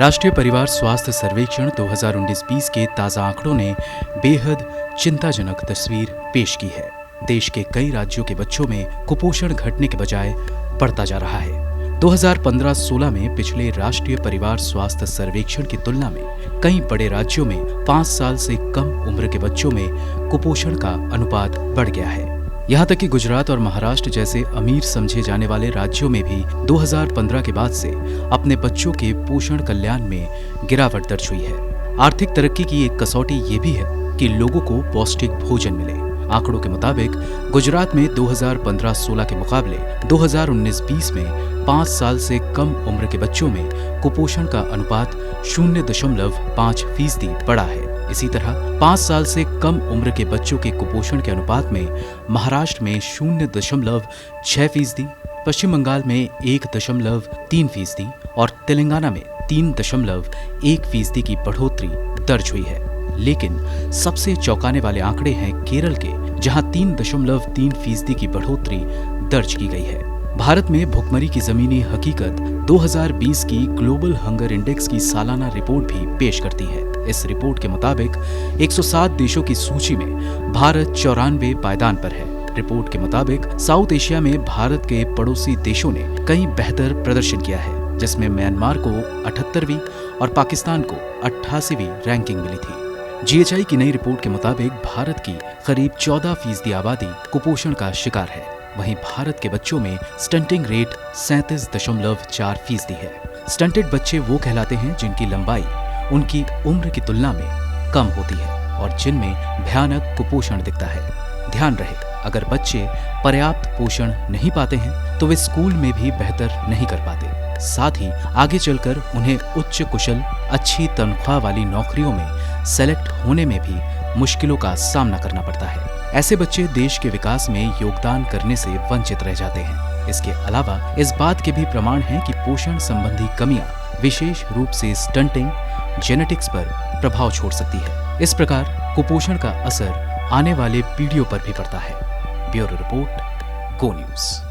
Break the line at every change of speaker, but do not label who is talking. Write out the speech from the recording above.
राष्ट्रीय परिवार स्वास्थ्य सर्वेक्षण 2019-20 के ताज़ा आंकड़ों ने बेहद चिंताजनक तस्वीर पेश की है। देश के कई राज्यों के बच्चों में कुपोषण घटने के बजाय बढ़ता जा रहा है। 2015-16 में पिछले राष्ट्रीय परिवार स्वास्थ्य सर्वेक्षण की तुलना में कई बड़े राज्यों में 5 साल से कम उम्र के बच्चों में कुपोषण का अनुपात बढ़ गया है। यहाँ तक कि गुजरात और महाराष्ट्र जैसे अमीर समझे जाने वाले राज्यों में भी 2015 के बाद से अपने बच्चों के पोषण कल्याण में गिरावट दर्ज हुई है। आर्थिक तरक्की की एक कसौटी ये भी है कि लोगों को पौष्टिक भोजन मिले। आंकड़ों के मुताबिक गुजरात में 2015-16 के मुकाबले 2019-20 में 5 साल से कम उम्र के बच्चों में कुपोषण का अनुपात 0.5% बढ़ा है। इसी तरह 5 साल से कम उम्र के बच्चों के कुपोषण के अनुपात में महाराष्ट्र में 0.6%, पश्चिम बंगाल में 1.3% और तेलंगाना में 3.1% की बढ़ोतरी दर्ज हुई है। लेकिन सबसे चौंकाने वाले आंकड़े हैं केरल के, जहां 3.3% की बढ़ोतरी दर्ज की गई है। भारत में भुखमरी की जमीनी हकीकत 2020 की ग्लोबल हंगर इंडेक्स की सालाना रिपोर्ट भी पेश करती है। इस रिपोर्ट के मुताबिक 107 देशों की सूची में भारत 94 पायदान पर है। रिपोर्ट के मुताबिक साउथ एशिया में भारत के पड़ोसी देशों ने कई बेहतर प्रदर्शन किया है, जिसमें म्यांमार को 78वीं और पाकिस्तान को 88वीं रैंकिंग मिली थी। GHI की नई रिपोर्ट के मुताबिक भारत की करीब 14% आबादी कुपोषण का शिकार है। वहीं भारत के बच्चों में स्टंटिंग रेट 37.4% है। स्टंटेड बच्चे वो कहलाते हैं जिनकी लंबाई उनकी उम्र की तुलना में कम होती है और जिनमें भयानक कुपोषण दिखता है। ध्यान रहे, अगर बच्चे पर्याप्त पोषण नहीं पाते हैं तो वे स्कूल में भी बेहतर नहीं कर पाते। साथ ही आगे चलकर उन्हें उच्च कुशल, अच्छी तनख्वाह वाली नौकरियों में सेलेक्ट होने में भी मुश्किलों का सामना करना पड़ता है। ऐसे बच्चे देश के विकास में योगदान करने से वंचित रह जाते हैं। इसके अलावा इस बात के भी प्रमाण हैं कि पोषण संबंधी कमियां विशेष रूप से स्टंटिंग, जेनेटिक्स पर प्रभाव छोड़ सकती है। इस प्रकार कुपोषण का असर आने वाले पीढ़ियों पर भी पड़ता है। ब्यूरो रिपोर्ट, गो न्यूज़।